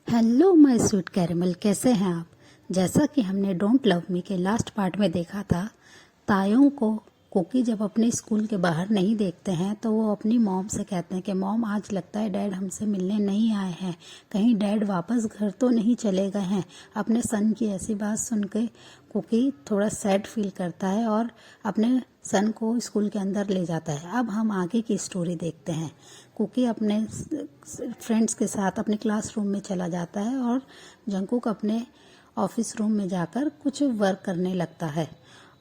Hello my sweet caramel, कैसे हैं आप। जैसा कि हमने डोंट लव मी के लास्ट पार्ट में देखा था, तायों को कुकी जब अपने स्कूल के बाहर नहीं देखते हैं तो वो अपनी मॉम से कहते हैं कि मॉम, आज लगता है डैड हमसे मिलने नहीं आए हैं, कहीं डैड वापस घर तो नहीं चले गए हैं। अपने सन की ऐसी बात सुन के कुकी थोड़ा सैड फील करता है और अपने सन को स्कूल के अंदर ले जाता है। अब हम आगे की स्टोरी देखते हैं। कुकी अपने फ्रेंड्स के साथ अपने क्लासरूम में चला जाता है और जंकुक अपने ऑफिस रूम में जाकर कुछ वर्क करने लगता है।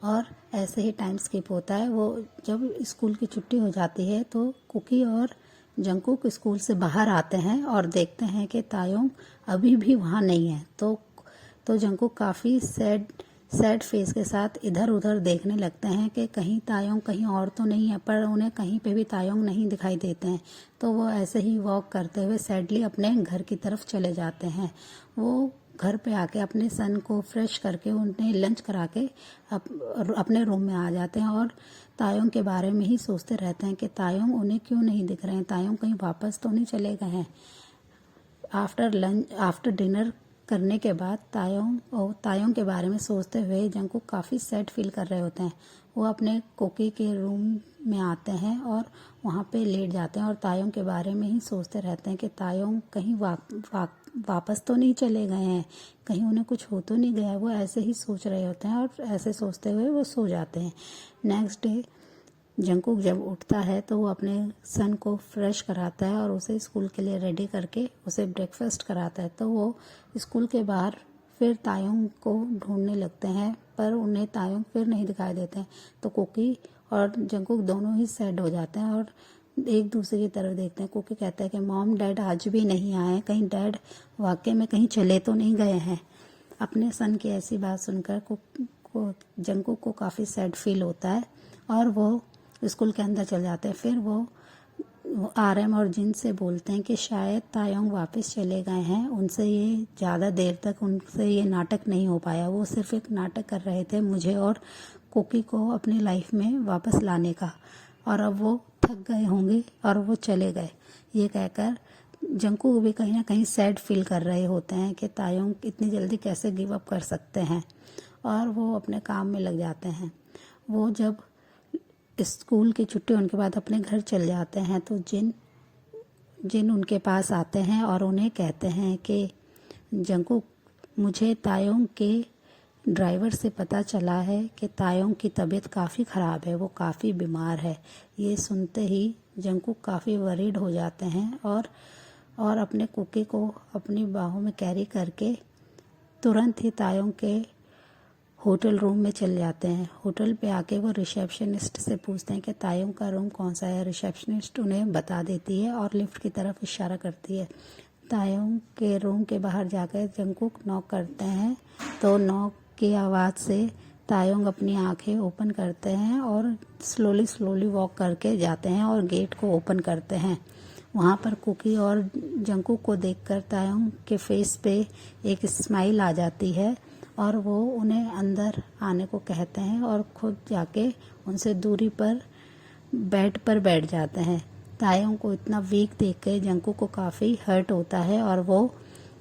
और ऐसे ही टाइम स्किप होता है। वो जब स्कूल की छुट्टी हो जाती है तो कुकी और जंकुक स्कूल से बाहर आते हैं और देखते हैं कि तायोंग अभी भी वहाँ नहीं है। तो जंकुक काफ़ी सैड फेस के साथ इधर उधर देखने लगते हैं कि कहीं तायोंग कहीं और तो नहीं है, पर उन्हें कहीं पे भी तायोंग नहीं दिखाई देते हैं। तो वो ऐसे ही वॉक करते हुए सैडली अपने घर की तरफ चले जाते हैं। वो घर पे आके अपने सन को फ्रेश करके उन्हें लंच करा के अपने रूम में आ जाते हैं और तायोंग के बारे में ही सोचते रहते हैं कि तायोंग उन्हें क्यों नहीं दिख रहे हैं, तायोंग कहीं वापस तो नहीं चले गए हैं। आफ्टर डिनर करने के बाद तायोंग के बारे में सोचते हुए जंकुक काफ़ी सैड फील कर रहे होते हैं। वो अपने कुकी के रूम में आते हैं और वहाँ पे लेट जाते हैं और तायोंग के बारे में ही सोचते रहते हैं कि तायोंग कहीं वापस तो नहीं चले गए हैं, कहीं उन्हें कुछ हो तो नहीं गया है। वो ऐसे ही सोच रहे होते हैं और ऐसे सोचते हुए वो सो जाते हैं। नेक्स्ट डे जंकुक जब उठता है तो वो अपने सन को फ्रेश कराता है और उसे स्कूल के लिए रेडी करके उसे ब्रेकफास्ट कराता है। तो वो स्कूल के बाहर फिर तायोंग को ढूंढने लगते हैं, पर उन्हें तायोंग फिर नहीं दिखाई देते हैं। तो कुकी और जंकुक दोनों ही सैड हो जाते हैं और एक दूसरे की तरफ देखते हैं। कुकी कहता है कि मॉम, डैड आज भी नहीं आए, कहीं डैड वाकई में कहीं चले तो नहीं गए हैं। अपने सन की ऐसी बात सुनकर जंकुक को काफ़ी सैड फील होता है और वो स्कूल के अंदर चल जाते हैं। फिर वो आरएम और जिन से बोलते हैं कि शायद तायोंग वापस चले गए हैं, उनसे ये ज़्यादा देर तक उनसे ये नाटक नहीं हो पाया, वो सिर्फ एक नाटक कर रहे थे मुझे और कुकी को अपनी लाइफ में वापस लाने का, और अब वो थक गए होंगे और वो चले गए। ये कहकर जंकुक भी कहीं ना कहीं सैड फील कर रहे होते हैं कि तायोंग इतनी जल्दी कैसे गिव अप कर सकते हैं, और वो अपने काम में लग जाते हैं। वो जब स्कूल की छुट्टी होने के बाद अपने घर चल जाते हैं तो जिन उनके पास आते हैं और उन्हें कहते हैं कि जंकुक, मुझे तायोंग के ड्राइवर से पता चला है कि तायोंग की तबीयत काफ़ी ख़राब है, वो काफ़ी बीमार है। ये सुनते ही जंकुक काफ़ी वरीड हो जाते हैं और अपने कुकी को अपनी बाहों में कैरी करके तुरंत ही तायोंग के होटल रूम में चल जाते हैं। होटल पे आके वो रिसेप्शनिस्ट से पूछते हैं कि तायोंग का रूम कौन सा है। रिसेप्शनिस्ट उन्हें बता देती है और लिफ्ट की तरफ इशारा करती है। तायोंग के रूम के बाहर जाकर जंकुक नॉक करते हैं, तो नॉक की आवाज़ से तायोंग अपनी आंखें ओपन करते हैं और स्लोली वॉक करके जाते हैं और गेट को ओपन करते हैं। वहाँ पर कुकी और जंकुक को देखकर तायोंग के फेस पे एक स्माइल आ जाती है और वो उन्हें अंदर आने को कहते हैं और खुद जाके उनसे दूरी पर बेड पर बैठ जाते हैं। तायोंग को इतना वीक देख के जंकुक को काफ़ी हर्ट होता है और वो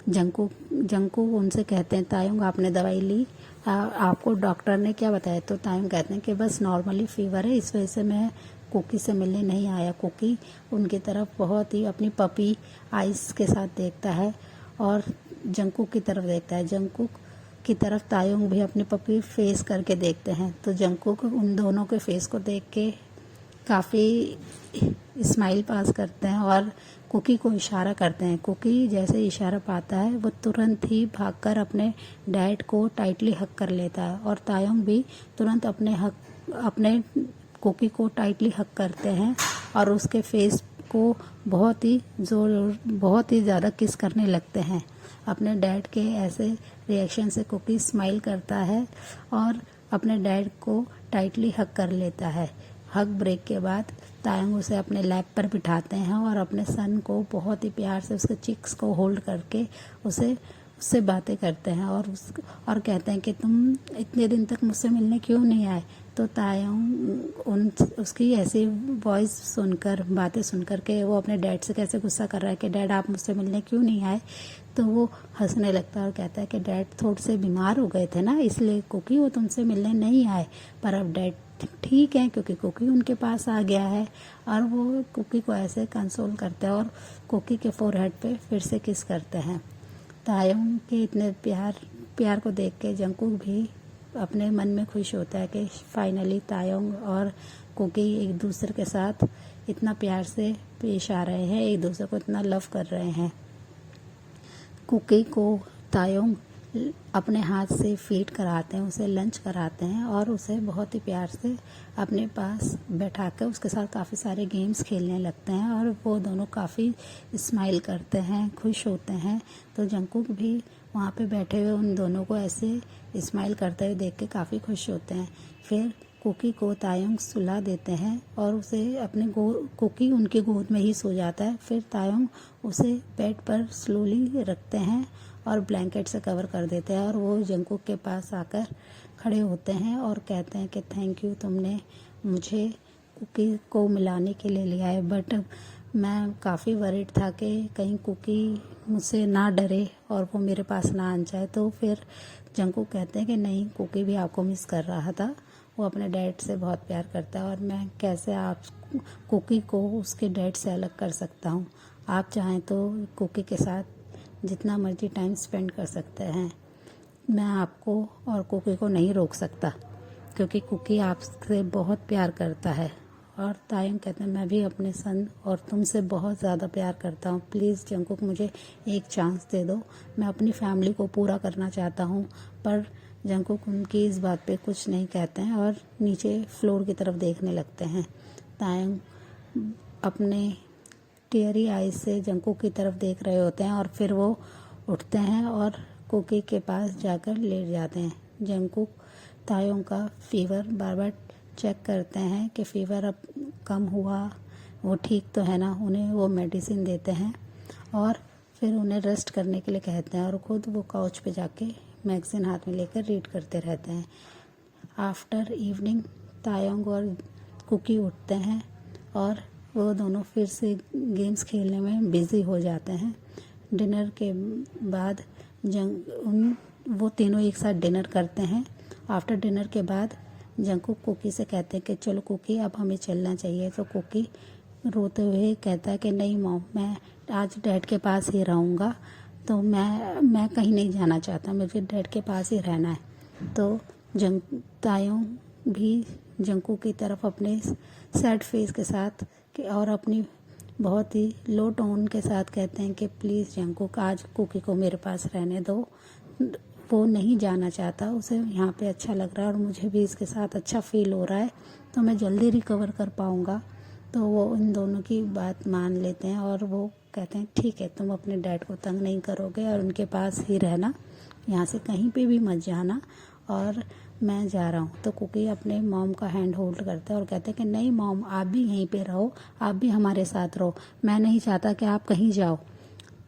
जंकुक उनसे कहते हैं, तायोंग आपने दवाई ली, आपको डॉक्टर ने क्या बताया। तो तायोंग कहते हैं कि बस नॉर्मली फीवर है, इस वजह से मैं कुकी से मिलने नहीं आया। कुकी उनकी तरफ बहुत ही अपनी पपी आइस के साथ देखता है और जंकुक की तरफ देखता है। जंकुक की तरफ तायोंग भी अपनी पपी फेस करके देखते हैं। तो जंकुक उन दोनों के फेस को देख के काफ़ी स्माइल पास करते हैं और कुकी को इशारा करते हैं। कुकी जैसे इशारा पाता है वो तुरंत ही भागकर अपने डैड को टाइटली हक कर लेता है और तायोंग भी तुरंत अपने कुकी को टाइटली हक करते हैं और उसके फेस को बहुत ही ज़्यादा किस करने लगते हैं। अपने डैड के ऐसे रिएक्शन से कुकी स्माइल करता है और अपने डैड को टाइटली हग कर लेता है। हग ब्रेक के बाद तायोंग उसे अपने लैप पर बिठाते हैं और अपने सन को बहुत ही प्यार से उसके चिक्स को होल्ड करके उसे उससे बातें करते हैं और कहते हैं कि तुम इतने दिन तक मुझसे मिलने क्यों नहीं आए। तो तायोंग उसकी ऐसी वॉइस सुनकर, बातें सुनकर के वो अपने डैड से कैसे गुस्सा कर रहा है कि डैड आप मुझसे मिलने क्यों नहीं आए। तो वो हंसने लगता है और कहता है कि डैड थोड़े से बीमार हो गए थे ना, इसलिए कुकी वो तुमसे मिलने नहीं आए। पर अब डैड ठीक है क्योंकि कुकी उनके पास आ गया है। और वो कुकी को ऐसे कंसोल करते हैं और कुकी के फोरहेड पे फिर से किस करते हैं। तायोंग के इतने प्यार को देख के जंगकुक भी अपने मन में खुश होता है कि फाइनली तायोंग और कुकी एक दूसरे के साथ इतना प्यार से पेश आ रहे हैं, एक दूसरे को इतना लव कर रहे हैं। कुकी को तायोंग अपने हाथ से फीड कराते हैं, उसे लंच कराते हैं और उसे बहुत ही प्यार से अपने पास बैठा कर उसके साथ काफ़ी सारे गेम्स खेलने लगते हैं और वो दोनों काफ़ी स्माइल करते हैं, खुश होते हैं। तो जंगकुक भी वहाँ पे बैठे हुए उन दोनों को ऐसे स्माइल करते हुए देख के काफ़ी खुश होते हैं। फिर कुकी को तायोंग सुला देते हैं और उसे अपने कुकी उनकी गोद में ही सो जाता है। फिर तायोंग उसे बेड पर स्लोली रखते हैं और ब्लैंकेट से कवर कर देते हैं और वो जंगकुक के पास आकर खड़े होते हैं और कहते हैं कि थैंक यू, तुमने मुझे कुकी को मिलाने के लिए लिया है। बट मैं काफ़ी वरीड था कि कहीं कुकी मुझसे ना डरे और वो मेरे पास ना आ जाए। तो फिर जंगकुक कहते हैं कि नहीं, कुकी भी आपको मिस कर रहा था, वो अपने डैड से बहुत प्यार करता है और मैं कैसे आप कुकी को उसके डैड से अलग कर सकता हूँ। आप चाहें तो कुकी के साथ जितना मर्जी टाइम स्पेंड कर सकते हैं, मैं आपको और कुकी को नहीं रोक सकता क्योंकि कुकी आपसे बहुत प्यार करता है। और तायोंग कहते हैं मैं भी अपने सन और तुमसे बहुत ज़्यादा प्यार करता हूँ, प्लीज़ जंगकुक मुझे एक चांस दे दो, मैं अपनी फैमिली को पूरा करना चाहता हूँ। पर जंगकुक उनकी इस बात पे कुछ नहीं कहते हैं और नीचे फ्लोर की तरफ देखने लगते हैं। तायोंग अपने टीयरी आइज से जंगकुक की तरफ देख रहे होते हैं और फिर वो उठते हैं और कुकी के पास जाकर लेट जाते हैं। जंगकुक तायोंग का फीवर बार बार चेक करते हैं कि फ़ीवर अब कम हुआ, वो ठीक तो है ना। उन्हें वो मेडिसिन देते हैं और फिर उन्हें रेस्ट करने के लिए कहते हैं और ख़ुद वो काउच पे जाके मैगज़ीन हाथ में लेकर रीड करते रहते हैं। आफ्टर इवनिंग तायोंग और कुकी उठते हैं और वो दोनों फिर से गेम्स खेलने में बिज़ी हो जाते हैं। डिनर के बाद वो तीनों एक साथ डिनर करते हैं। आफ्टर डिनर के बाद जंगकुक कुकी से कहते हैं कि चलो कुकी अब हमें चलना चाहिए। तो कुकी रोते हुए कहता है कि नहीं मॉम, मैं आज डैड के पास ही रहूँगा, तो मैं कहीं नहीं जाना चाहता, मुझे डैड के पास ही रहना है। तो तायोंग भी जंगकुक की तरफ अपने सैड फेस के साथ और अपनी बहुत ही लो टोन के साथ कहते हैं कि प्लीज़ जंगकुक आज कुकी को मेरे पास रहने दो, वो नहीं जाना चाहता, उसे यहाँ पे अच्छा लग रहा है और मुझे भी इसके साथ अच्छा फील हो रहा है, तो मैं जल्दी रिकवर कर पाऊँगा। तो वो इन दोनों की बात मान लेते हैं और वो कहते हैं ठीक है, तुम अपने डैड को तंग नहीं करोगे और उनके पास ही रहना, यहाँ से कहीं पे भी मत जाना और मैं जा रहा हूँ। तो कुकी अपने मॉम का हैंड होल्ड करते हैं और कहते हैं कि नहीं मॉम, आप भी यहीं पे रहो, आप भी हमारे साथ रहो, मैं नहीं चाहता कि आप कहीं जाओ।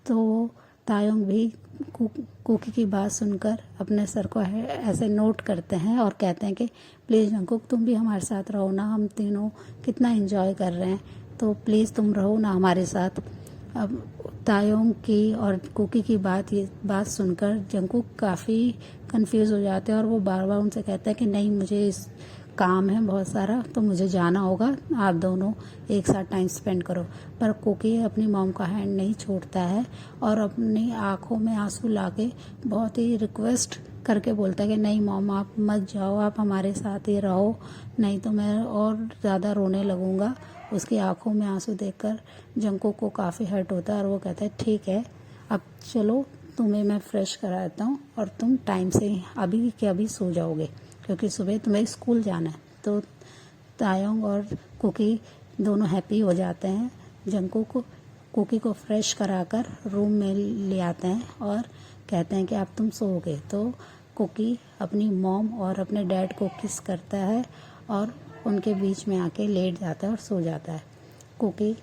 तो तायोंग भी कुकी की बात सुनकर अपने सर को ऐसे नोट करते हैं और कहते हैं कि प्लीज़ जंगकुक, तुम भी हमारे साथ रहो ना, हम तीनों कितना एंजॉय कर रहे हैं, तो प्लीज़ तुम रहो ना हमारे साथ। अब तायोंग की और कुकी की बात सुनकर जंगकुक काफ़ी कंफ्यूज हो जाते हैं और वो बार बार उनसे कहते हैं कि नहीं, मुझे इस काम है बहुत सारा, तो मुझे जाना होगा, आप दोनों एक साथ टाइम स्पेंड करो। पर कुकी अपनी मॉम का हैंड नहीं छोड़ता है और अपनी आंखों में आंसू लाके बहुत ही रिक्वेस्ट करके बोलता है कि नहीं मॉम, आप मत जाओ, आप हमारे साथ ही रहो, नहीं तो मैं और ज़्यादा रोने लगूँगा। उसकी आंखों में आंसू देखकर जंगकुक को काफ़ी हर्ट होता है और वो कहता है ठीक है, अब चलो तुम्हें मैं फ्रेश करा देता हूँ और तुम टाइम से अभी के अभी सो जाओगे क्योंकि सुबह तुम्हें स्कूल जाना है। तो तायोंग और कुकी दोनों हैप्पी हो जाते हैं। जंगकुक कुकी को फ्रेश कराकर रूम में ले आते हैं और कहते हैं कि अब तुम सोओगे। तो कुकी अपनी मॉम और अपने डैड को किस करता है और उनके बीच में आके लेट जाता है और सो जाता है। कुकी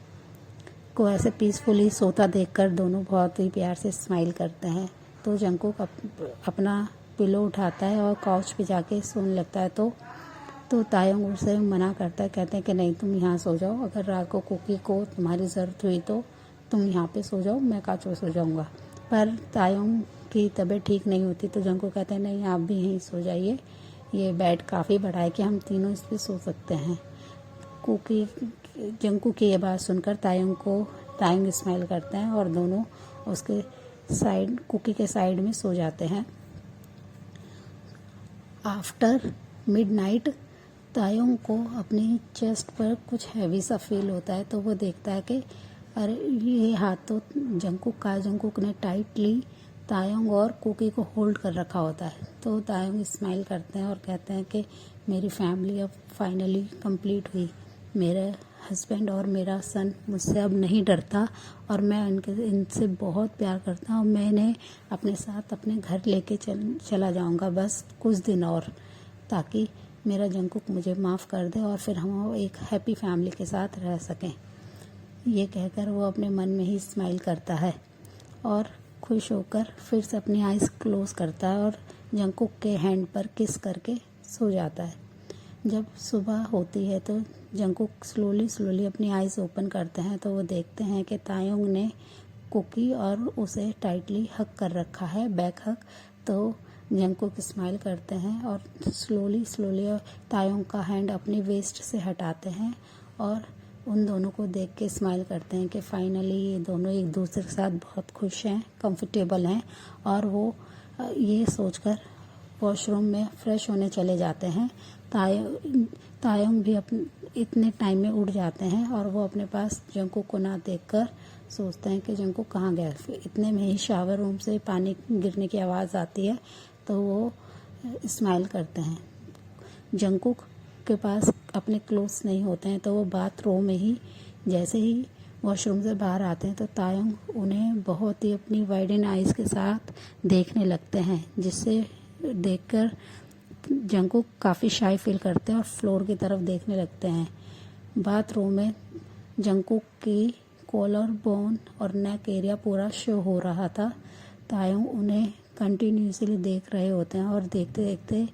को ऐसे पीसफुली सोता देखकर दोनों बहुत ही प्यार से स्माइल करते हैं। तो जंकुक अपना पिलो उठाता है और काउच पे जाके सोने लगता है। तो तायोंग उसे मना करता है, कहते हैं कि नहीं, तुम यहाँ सो जाओ, अगर रात को कुकी को तुम्हारी ज़रूरत हुई तो तुम यहाँ पे सो जाओ, मैं काउच पे सो जाऊँगा। पर तायोंग की तबीयत ठीक नहीं होती तो जंकुक कहते हैं नहीं, आप भी यहीं सो जाइए, ये बेड काफ़ी बड़ा है कि हम तीनों इस पर सो सकते हैं। जंकुक की ये बात सुनकर तायोंग स्माइल करते हैं और दोनों उसके साइड कुकी के साइड में सो जाते हैं। आफ्टर मिडनाइट तायोंग को अपनी चेस्ट पर कुछ हैवी सा फील होता है, तो वो देखता है कि अरे ये हाथ तो जंकुक ने टाइटली तायोंग और कुकी को होल्ड कर रखा होता है। तो तायोंग स्माइल करते हैं और कहते हैं कि मेरी फैमिली अब फाइनली कंप्लीट हुई, मेरे हस्बैंड और मेरा सन मुझसे अब नहीं डरता और मैं इनसे बहुत प्यार करता हूँ। मैं इन्हें अपने साथ अपने घर लेके चला जाऊँगा बस कुछ दिन और, ताकि मेरा जंकुक मुझे माफ़ कर दे और फिर हम एक हैप्पी फैमिली के साथ रह सकें। ये कहकर वो अपने मन में ही स्माइल करता है और खुश होकर फिर से अपनी आइज़ क्लोज करता है और जंकुक के हैंड पर किस करके सो जाता है। जब सुबह होती है तो जंकुक स्लोली अपनी आइज़ ओपन करते हैं तो वो देखते हैं कि तायोंग ने कुकी और उसे टाइटली हक कर रखा है, बैक हक। तो जंकुक स्माइल करते हैं और स्लोली तायोंग का हैंड अपनी वेस्ट से हटाते हैं और उन दोनों को देख के स्माइल करते हैं कि फाइनली ये दोनों एक दूसरे के साथ बहुत खुश हैं, कंफर्टेबल हैं। और वो ये सोचकर वॉशरूम में फ्रेश होने चले जाते हैं। तायोंग भी इतने टाइम में उठ जाते हैं और वो अपने पास जंकुक को ना देखकर सोचते हैं कि जंकुक कहाँ गया। फिर इतने में ही शावर रूम से पानी गिरने की आवाज़ आती है तो वो स्माइल करते हैं। जंकुक के पास अपने क्लोथ्स नहीं होते हैं तो वो बाथरूम में ही जैसे ही वॉशरूम से बाहर आते हैं तो तायोंग उन्हें बहुत ही अपनी वाइडन आइज़ के साथ देखने लगते हैं, जिससे देखकर जंकुक काफ़ी शाई फील करते हैं और फ्लोर की तरफ देखने लगते हैं। बाथरूम में जंकुक की कॉलर बोन और नेक एरिया पूरा शो हो रहा था। तायोंग उन्हें कंटिन्यूसली देख रहे होते हैं और देखते देखते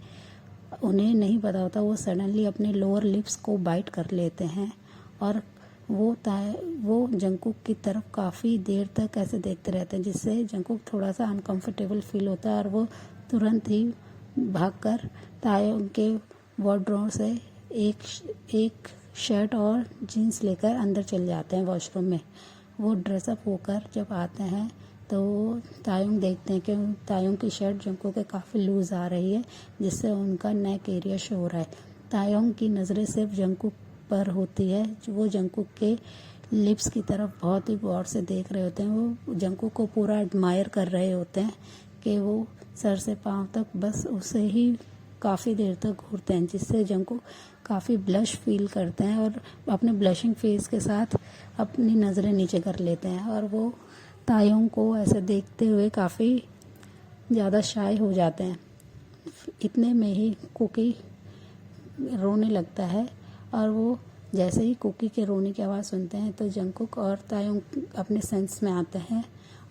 उन्हें नहीं पता होता वो सडनली अपने लोअर लिप्स को बाइट कर लेते हैं और वो जंकुक की तरफ काफ़ी देर तक ऐसे देखते रहते हैं, जिससे जंकुक थोड़ा सा अनकंफर्टेबल फील होता है और वो तुरंत ही भागकर तायोंग के वार्डरोब से एक शर्ट और जीन्स लेकर अंदर चले जाते हैं वॉशरूम में। वो ड्रेसअप होकर जब आते हैं तो तायोंग देखते हैं कि तायोंग की शर्ट जंकुक के काफ़ी लूज़ आ रही है, जिससे उनका नेक एरिया शो हो रहा है। तायोंग की नज़रें सिर्फ जंकुक पर होती है, वो जंकुक के लिप्स की तरफ बहुत ही गौर से देख रहे होते हैं। वो जंकुक को पूरा एडमायर कर रहे होते हैं कि वो सर से पांव तक बस उसे ही काफ़ी देर तक घूरते हैं, जिससे जंकुक काफ़ी ब्लश फील करते हैं और अपने ब्लशिंग फेस के साथ अपनी नज़रें नीचे कर लेते हैं और वो तायोंग को ऐसे देखते हुए काफ़ी ज़्यादा शाय हो जाते हैं। इतने में ही कुकी रोने लगता है और वो जैसे ही कुकी के रोने की आवाज़ सुनते हैं तो जंकुक और तायोंग अपने सेंस में आते हैं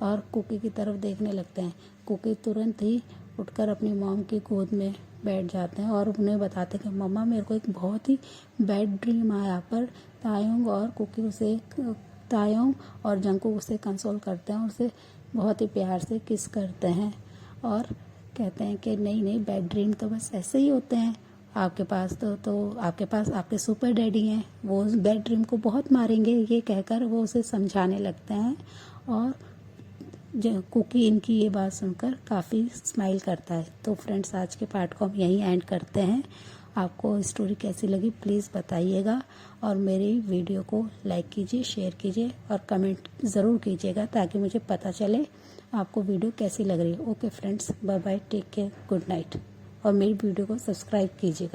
और कुकी की तरफ देखने लगते हैं। कुकी तुरंत ही उठकर अपनी मॉम की गोद में बैठ जाते हैं और उन्हें बताते हैं कि मम्मा, मेरे को एक बहुत ही बैड ड्रीम आया। पर तायोंग और जंकुक उसे कंसोल करते हैं और उसे बहुत ही प्यार से किस करते हैं और कहते हैं कि नहीं, बैड ड्रीम तो बस ऐसे ही होते हैं। आपके पास आपके पास आपके सुपर डैडी हैं, वो बैड ड्रीम को बहुत मारेंगे। ये कहकर वो उसे समझाने लगते हैं और कुकी इनकी ये बात सुनकर काफ़ी स्माइल करता है। तो फ्रेंड्स, आज के पार्ट को हम यहीं एंड करते हैं। आपको स्टोरी कैसी लगी प्लीज़ बताइएगा और मेरी वीडियो को लाइक कीजिए, शेयर कीजिए और कमेंट ज़रूर कीजिएगा ताकि मुझे पता चले आपको वीडियो कैसी लग रही है। Okay friends, bye bye, take care, good night और मेरी वीडियो को सब्सक्राइब कीजिएगा।